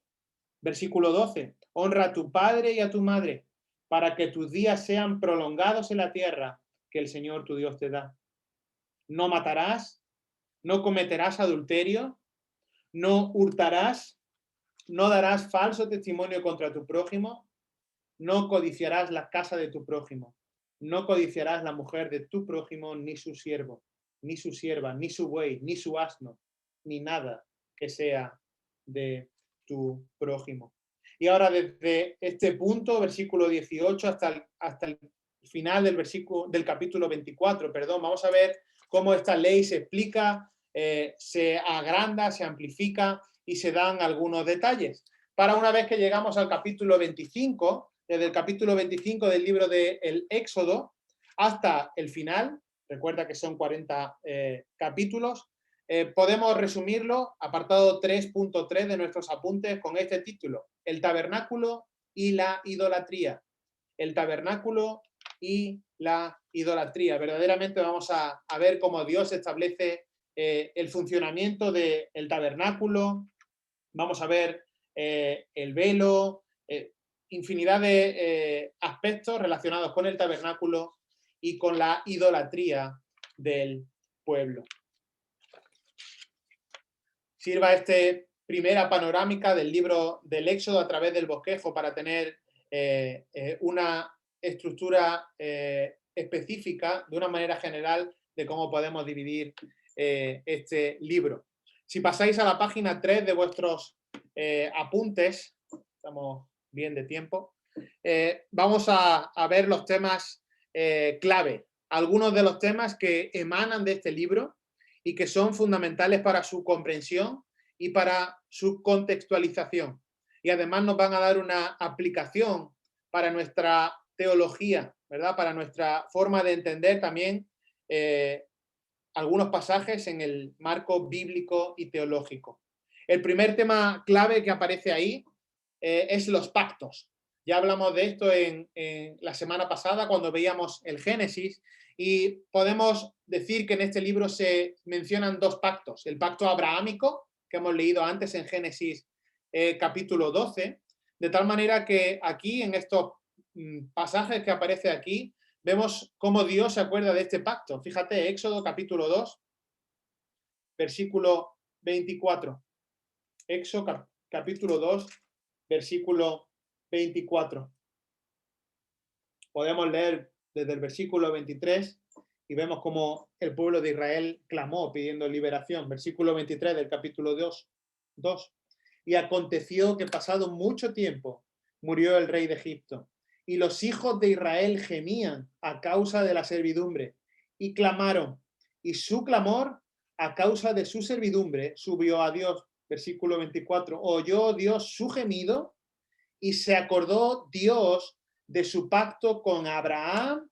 Versículo 12. Honra a tu padre y a tu madre, para que tus días sean prolongados en la tierra que el Señor tu Dios te da. No matarás, no cometerás adulterio, no hurtarás, no darás falso testimonio contra tu prójimo, no codiciarás la casa de tu prójimo, no codiciarás la mujer de tu prójimo, ni su siervo, ni su sierva, ni su buey, ni su asno, ni nada que sea de tu prójimo. Y ahora desde este punto, versículo 18, hasta el final del capítulo 24, vamos a ver cómo esta ley se explica, se agranda, se amplifica y se dan algunos detalles. Para una vez que llegamos al capítulo 25, desde el capítulo 25 del libro del Éxodo hasta el final, recuerda que son 40 capítulos, podemos resumirlo, apartado 3.3 de nuestros apuntes, con este título: el tabernáculo y la idolatría. El tabernáculo y la idolatría. Verdaderamente vamos a ver cómo Dios establece el funcionamiento del tabernáculo. Vamos a ver el velo, infinidad de aspectos relacionados con el tabernáculo y con la idolatría del pueblo. Sirva este primera panorámica del libro del Éxodo a través del bosquejo para tener una estructura específica, de una manera general, de cómo podemos dividir este libro. Si pasáis a la página 3 de vuestros apuntes, estamos bien de tiempo, vamos a ver los temas clave, algunos de los temas que emanan de este libro y que son fundamentales para su comprensión y para su contextualización. Y además nos van a dar una aplicación para nuestra teología, ¿verdad? Para nuestra forma de entender también algunos pasajes en el marco bíblico y teológico. El primer tema clave que aparece ahí es los pactos. Ya hablamos de esto en la semana pasada cuando veíamos el Génesis, y podemos decir que en este libro se mencionan 2 pactos. El pacto abrahámico, que hemos leído antes en Génesis capítulo 12, de tal manera que aquí, en estos pasajes que aparece aquí, vemos cómo Dios se acuerda de este pacto. Fíjate, Éxodo capítulo 2, versículo 24. Éxodo capítulo 2, versículo 24. Podemos leer desde el versículo 23 y vemos cómo el pueblo de Israel clamó pidiendo liberación. Versículo 23 del capítulo 2. Y aconteció que pasado mucho tiempo murió el rey de Egipto, y los hijos de Israel gemían a causa de la servidumbre, y clamaron, y su clamor a causa de su servidumbre subió a Dios. Versículo 24, oyó Dios su gemido y se acordó Dios de su pacto con Abraham,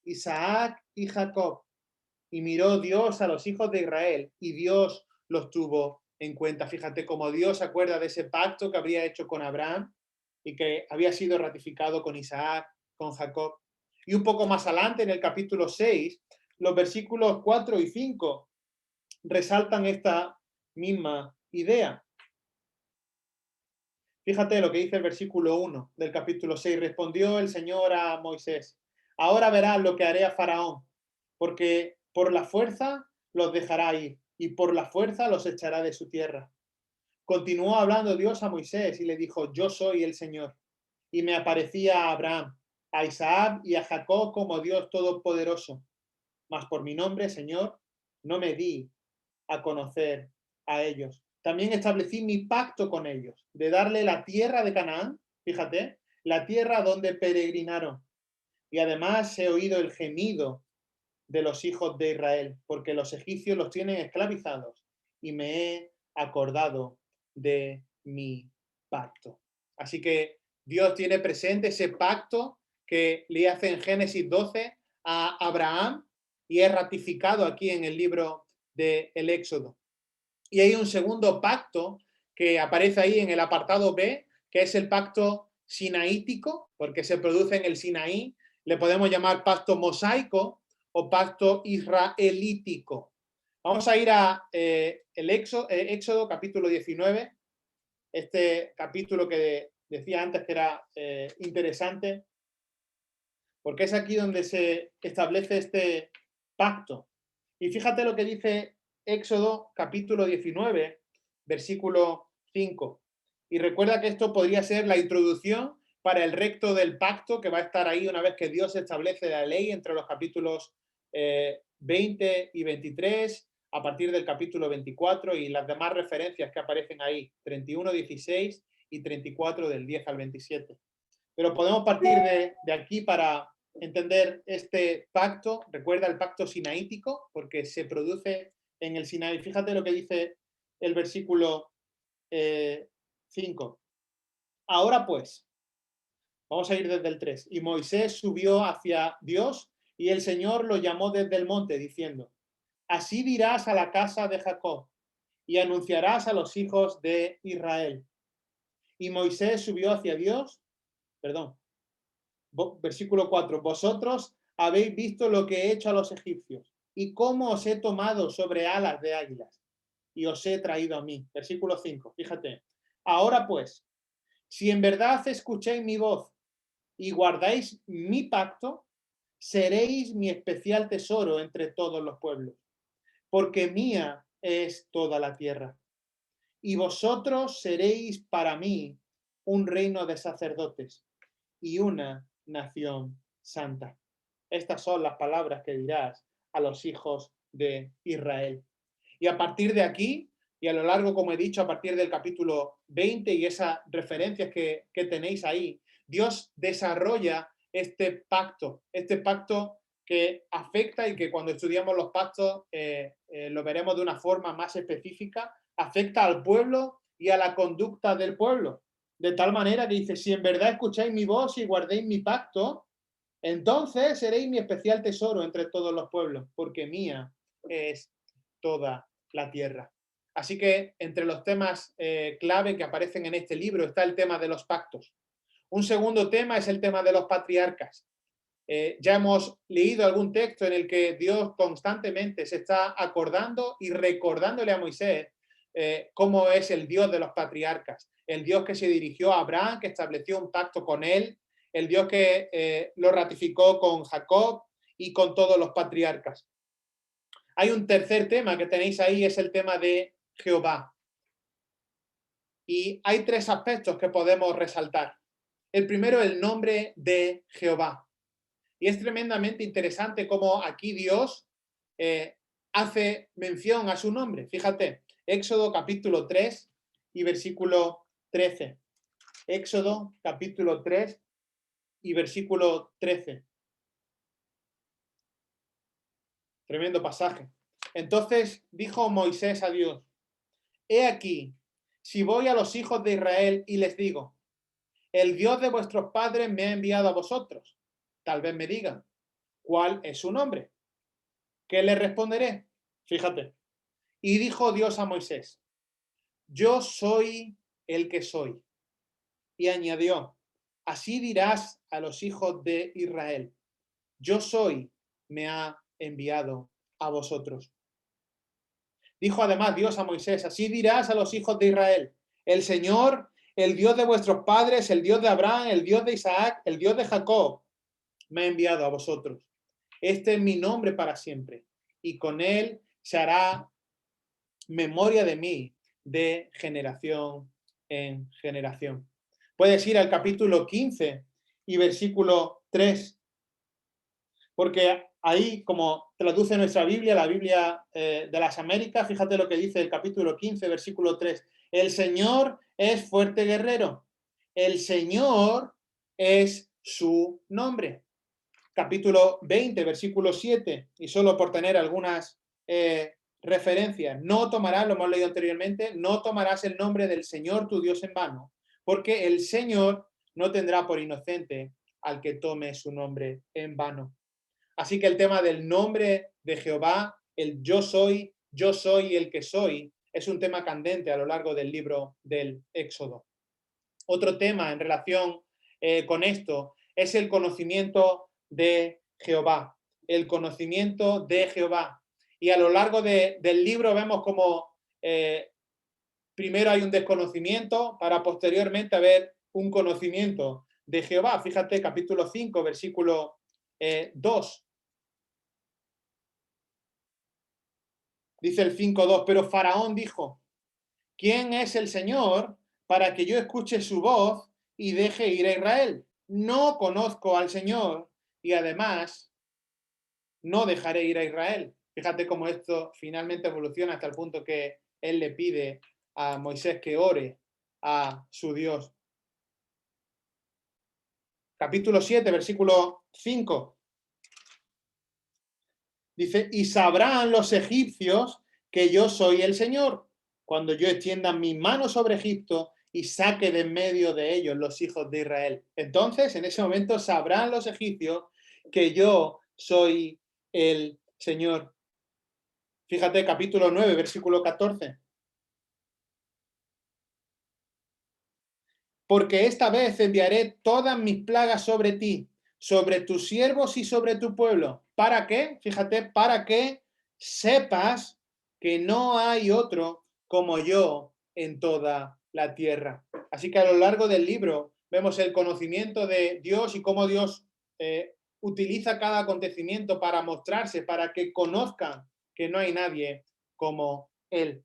Isaac y Jacob. Y miró Dios a los hijos de Israel y Dios los tuvo en cuenta. Fíjate cómo Dios se acuerda de ese pacto que habría hecho con Abraham y que había sido ratificado con Isaac, con Jacob. Y un poco más adelante, en el capítulo 6, los versículos 4 y 5 resaltan esta misma idea. Fíjate lo que dice el versículo 1 del capítulo 6. Respondió el Señor a Moisés, ahora verás lo que haré a Faraón, porque por la fuerza los dejará ir y por la fuerza los echará de su tierra. Continuó hablando Dios a Moisés y le dijo, yo soy el Señor. Y me aparecía a Abraham, a Isaac y a Jacob como Dios Todopoderoso. Mas por mi nombre, Señor, no me di a conocer a ellos. También establecí mi pacto con ellos, de darle la tierra de Canaán, fíjate, la tierra donde peregrinaron. Y además he oído el gemido de los hijos de Israel, porque los egipcios los tienen esclavizados, y me he acordado de mi pacto. Así que Dios tiene presente ese pacto que le hace en Génesis 12 a Abraham y es ratificado aquí en el libro del Éxodo. Y hay un segundo pacto que aparece ahí en el apartado B, que es el pacto sinaítico, porque se produce en el Sinaí. Le podemos llamar pacto mosaico o pacto israelítico. Vamos a ir a el Éxodo capítulo 19, este capítulo que decía antes que era interesante, porque es aquí donde se establece este pacto. Y fíjate lo que dice Éxodo capítulo 19, versículo 5. Y recuerda que esto podría ser la introducción para el resto del pacto que va a estar ahí una vez que Dios establece la ley entre los capítulos 20 y 23, a partir del capítulo 24 y las demás referencias que aparecen ahí, 31, 16 y 34 del 10 al 27. Pero podemos partir de aquí para entender este pacto. Recuerda el pacto sinaítico, porque se produce en el Sinaí. Fíjate lo que dice el versículo 5. Ahora pues, vamos a ir desde el 3. Y Moisés subió hacia Dios y el Señor lo llamó desde el monte, diciendo, así dirás a la casa de Jacob y anunciarás a los hijos de Israel. Y Moisés subió hacia Dios, perdón, versículo 4, vosotros habéis visto lo que he hecho a los egipcios y cómo os he tomado sobre alas de águilas y os he traído a mí. Versículo 5, fíjate. Ahora pues, si en verdad escucháis mi voz y guardáis mi pacto, seréis mi especial tesoro entre todos los pueblos, porque mía es toda la tierra. Y vosotros seréis para mí un reino de sacerdotes y una nación santa. Estas son las palabras que dirás a los hijos de Israel. Y a partir de aquí, y a lo largo, como he dicho, a partir del capítulo 20 y esas referencias que tenéis ahí, Dios desarrolla este pacto que afecta y que cuando estudiamos los pactos lo veremos de una forma más específica, afecta al pueblo y a la conducta del pueblo. De tal manera que dice, si en verdad escucháis mi voz y guardéis mi pacto, entonces seréis mi especial tesoro entre todos los pueblos, porque mía es toda la tierra. Así que entre los temas clave que aparecen en este libro está el tema de los pactos. Un segundo tema es el tema de los patriarcas. Ya hemos leído algún texto en el que Dios constantemente se está acordando y recordándole a Moisés cómo es el Dios de los patriarcas, el Dios que se dirigió a Abraham, que estableció un pacto con él, el Dios que lo ratificó con Jacob y con todos los patriarcas. Hay un tercer tema que tenéis ahí, es el tema de Jehová. Y hay tres aspectos que podemos resaltar. El primero, el nombre de Jehová. Y es tremendamente interesante cómo aquí Dios hace mención a su nombre. Fíjate, Éxodo capítulo 3 y versículo 13. Éxodo capítulo 3 y versículo 13. Tremendo pasaje. Entonces dijo Moisés a Dios: he aquí, si voy a los hijos de Israel y les digo, el Dios de vuestros padres me ha enviado a vosotros, tal vez me digan, ¿cuál es su nombre? ¿Qué le responderé? Fíjate. Y dijo Dios a Moisés: yo soy el que soy. Y añadió: así dirás a los hijos de Israel, yo soy, me ha enviado a vosotros. Dijo además Dios a Moisés: así dirás a los hijos de Israel, el Señor, el Dios de vuestros padres, el Dios de Abraham, el Dios de Isaac, el Dios de Jacob, me ha enviado a vosotros. Este es mi nombre para siempre, y con él se hará memoria de mí de generación en generación. Puedes ir al capítulo 15 y versículo 3, porque ahí, como traduce nuestra Biblia, la Biblia de las Américas, fíjate lo que dice el capítulo 15, versículo 3. El Señor es fuerte guerrero. El Señor es su nombre. Capítulo 20, versículo 7, y solo por tener algunas referencias. No tomarás, lo hemos leído anteriormente, no tomarás el nombre del Señor tu Dios en vano, porque el Señor no tendrá por inocente al que tome su nombre en vano. Así que el tema del nombre de Jehová, el yo soy el que soy, es un tema candente a lo largo del libro del Éxodo. Otro tema en relación con esto es el conocimiento de Jehová. El conocimiento de Jehová. Y a lo largo del libro vemos como primero hay un desconocimiento para posteriormente haber un conocimiento de Jehová. Fíjate, capítulo 5, versículo 2. Dice el 5:2, pero Faraón dijo: ¿quién es el Señor para que yo escuche su voz y deje ir a Israel? No conozco al Señor y además no dejaré ir a Israel. Fíjate cómo esto finalmente evoluciona hasta el punto que él le pide a Moisés que ore a su Dios. Capítulo 7, versículo 5. Dice: y sabrán los egipcios que yo soy el Señor, cuando yo extienda mi mano sobre Egipto y saque de en medio de ellos los hijos de Israel. Entonces, en ese momento sabrán los egipcios que yo soy el Señor. Fíjate, capítulo 9, versículo 14. Porque esta vez enviaré todas mis plagas sobre ti, sobre tus siervos y sobre tu pueblo. ¿Para qué? Fíjate, para que sepas que no hay otro como yo en toda la tierra. Así que a lo largo del libro vemos el conocimiento de Dios y cómo Dios utiliza cada acontecimiento para mostrarse, para que conozcan que no hay nadie como Él.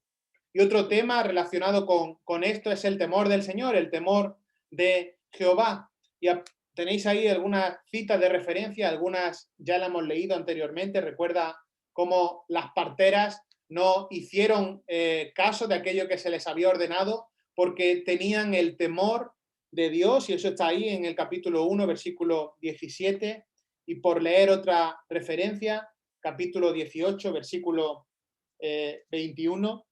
Y otro tema relacionado con esto es el temor del Señor, el temor de Jehová. Ya tenéis ahí algunas citas de referencia, algunas ya las hemos leído anteriormente. Recuerda cómo las parteras no hicieron caso de aquello que se les había ordenado porque tenían el temor de Dios, y eso está ahí en el capítulo 1, versículo 17. Y por leer otra referencia, capítulo 18, versículo 21.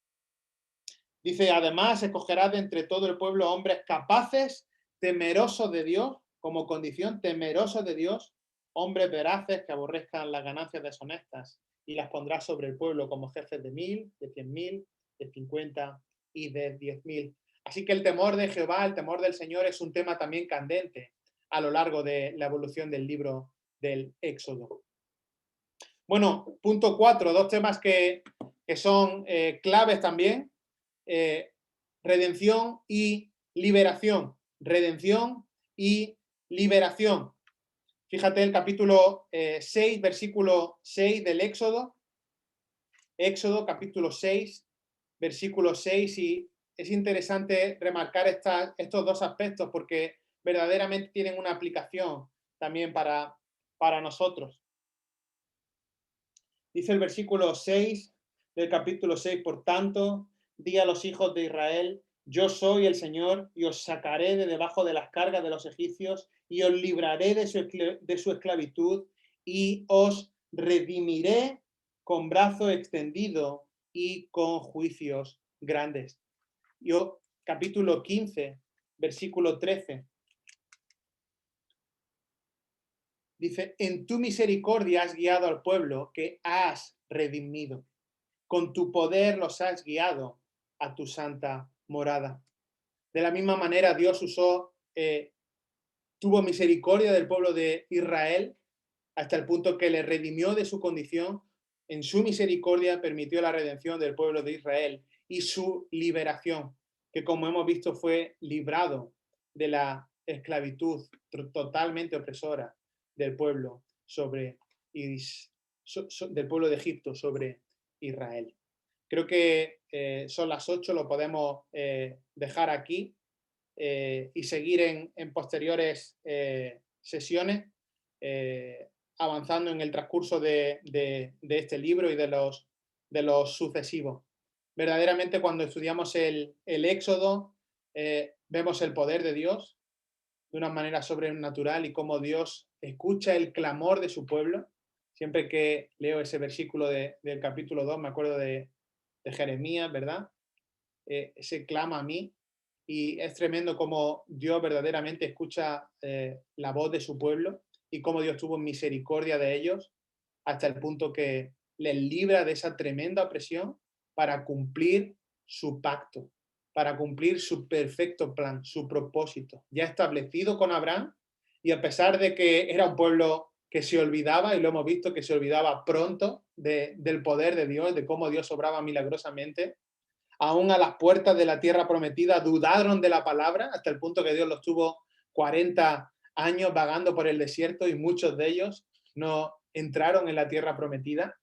Dice: además, escogerás de entre todo el pueblo hombres capaces, temerosos de Dios, como condición, temerosos de Dios, hombres veraces que aborrezcan las ganancias deshonestas, y las pondrás sobre el pueblo como jefes de 1000, de 100.000, de 50 y de 10.000. Así que el temor de Jehová, el temor del Señor, es un tema también candente a lo largo de la evolución del libro del Éxodo. Bueno, punto 4, dos temas que son claves también. Redención y liberación. Redención y liberación. Fíjate el capítulo 6, versículo 6 del Éxodo. Éxodo, capítulo 6, versículo 6. Y es interesante remarcar estos dos aspectos porque verdaderamente tienen una aplicación también para nosotros. Dice el versículo 6 del capítulo 6, por tanto, di a los hijos de Israel: yo soy el Señor, y os sacaré de debajo de las cargas de los egipcios, y os libraré de su esclavitud, y os redimiré con brazo extendido y con juicios grandes. Capítulo 15, versículo 13. Dice, en tu misericordia has guiado al pueblo que has redimido. Con tu poder los has guiado a tu santa morada. De la misma manera, Dios tuvo misericordia del pueblo de Israel hasta el punto que le redimió de su condición. En su misericordia permitió la redención del pueblo de Israel y su liberación, que como hemos visto fue librado de la esclavitud totalmente opresora del pueblo del pueblo de Egipto sobre Israel. Creo que son las 8, lo podemos dejar aquí y seguir en posteriores sesiones avanzando en el transcurso de este libro y de los sucesivos. Verdaderamente cuando estudiamos el Éxodo vemos el poder de Dios de una manera sobrenatural y cómo Dios escucha el clamor de su pueblo. Siempre que leo ese versículo del capítulo 2 me acuerdo de Jeremías, ¿verdad? Se clama a mí y es tremendo cómo Dios verdaderamente escucha la voz de su pueblo y cómo Dios tuvo misericordia de ellos hasta el punto que les libra de esa tremenda opresión para cumplir su pacto, para cumplir su perfecto plan, su propósito, ya establecido con Abraham, y a pesar de que era un pueblo que se olvidaba, y lo hemos visto que se olvidaba pronto del poder de Dios, de cómo Dios obraba milagrosamente, aún a las puertas de la tierra prometida dudaron de la palabra, hasta el punto que Dios los tuvo 40 años vagando por el desierto y muchos de ellos no entraron en la tierra prometida.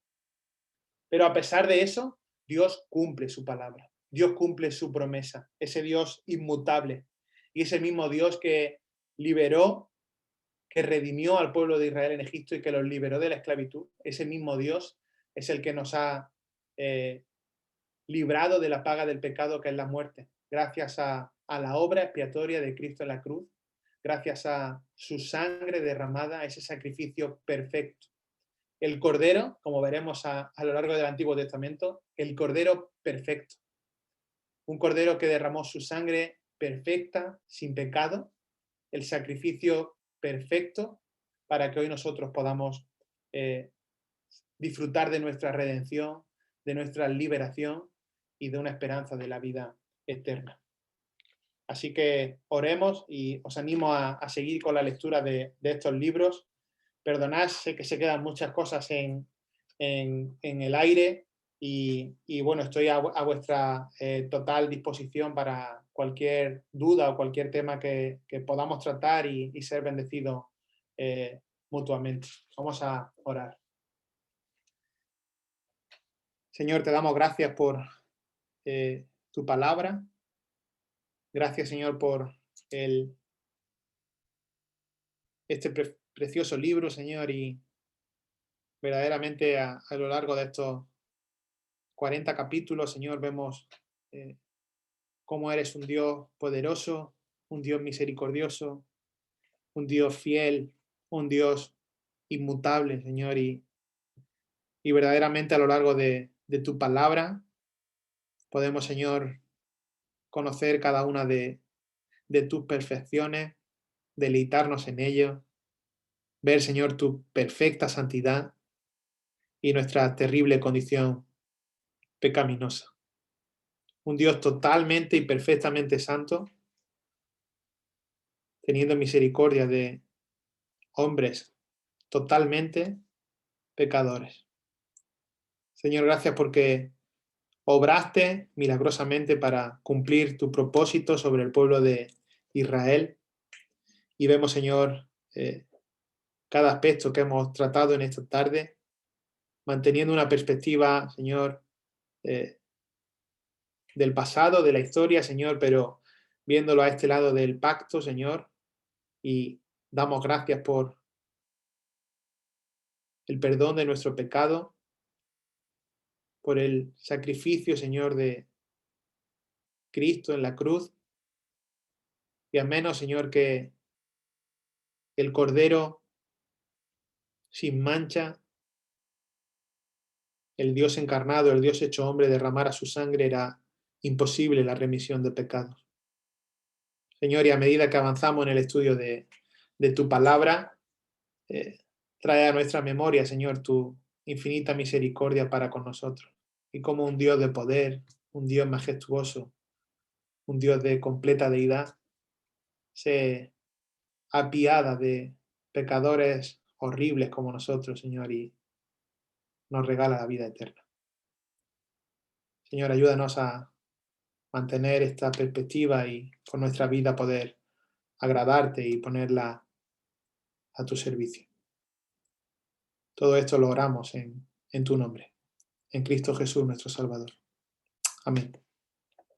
Pero a pesar de eso, Dios cumple su palabra, Dios cumple su promesa, ese Dios inmutable y ese mismo Dios que liberó, que redimió al pueblo de Israel en Egipto y que los liberó de la esclavitud. Ese mismo Dios es el que nos ha librado de la paga del pecado, que es la muerte, gracias a la obra expiatoria de Cristo en la cruz, gracias a su sangre derramada, ese sacrificio perfecto. El Cordero, como veremos a lo largo del Antiguo Testamento, el Cordero perfecto. Un Cordero que derramó su sangre perfecta, sin pecado, el sacrificio perfecto para que hoy nosotros podamos disfrutar de nuestra redención, de nuestra liberación y de una esperanza de la vida eterna. Así que oremos y os animo a seguir con la lectura de estos libros. Perdonad, sé que se quedan muchas cosas en el aire y bueno, estoy a vuestra total disposición para cualquier duda o cualquier tema que podamos tratar y ser bendecidos mutuamente. Vamos a orar. Señor, te damos gracias por tu palabra. Gracias, Señor, por este precioso libro, Señor, y verdaderamente a lo largo de estos 40 capítulos, Señor, vemos cómo eres un Dios poderoso, un Dios misericordioso, un Dios fiel, un Dios inmutable, Señor, y verdaderamente a lo largo de tu palabra podemos, Señor, conocer cada una de tus perfecciones, deleitarnos en ello, ver, Señor, tu perfecta santidad y nuestra terrible condición pecaminosa. Un Dios totalmente y perfectamente santo, teniendo misericordia de hombres totalmente pecadores. Señor, gracias porque obraste milagrosamente para cumplir tu propósito sobre el pueblo de Israel. Y vemos, Señor, cada aspecto que hemos tratado en esta tarde, manteniendo una perspectiva, Señor, del pasado, de la historia, Señor, pero viéndolo a este lado del pacto, Señor, y damos gracias por el perdón de nuestro pecado, por el sacrificio, Señor, de Cristo en la cruz, y al menos, Señor, que el Cordero sin mancha el Dios encarnado, el Dios hecho hombre, derramara su sangre, era imposible la remisión de pecados. Señor, y a medida que avanzamos en el estudio de tu palabra, trae a nuestra memoria, Señor, tu infinita misericordia para con nosotros. Y como un Dios de poder, un Dios majestuoso, un Dios de completa deidad, se apiada de pecadores horribles como nosotros, Señor, y nos regala la vida eterna. Señor, ayúdanos a mantener esta perspectiva y con nuestra vida poder agradarte y ponerla a tu servicio. Todo esto lo oramos en tu nombre, en Cristo Jesús, nuestro Salvador. Amén.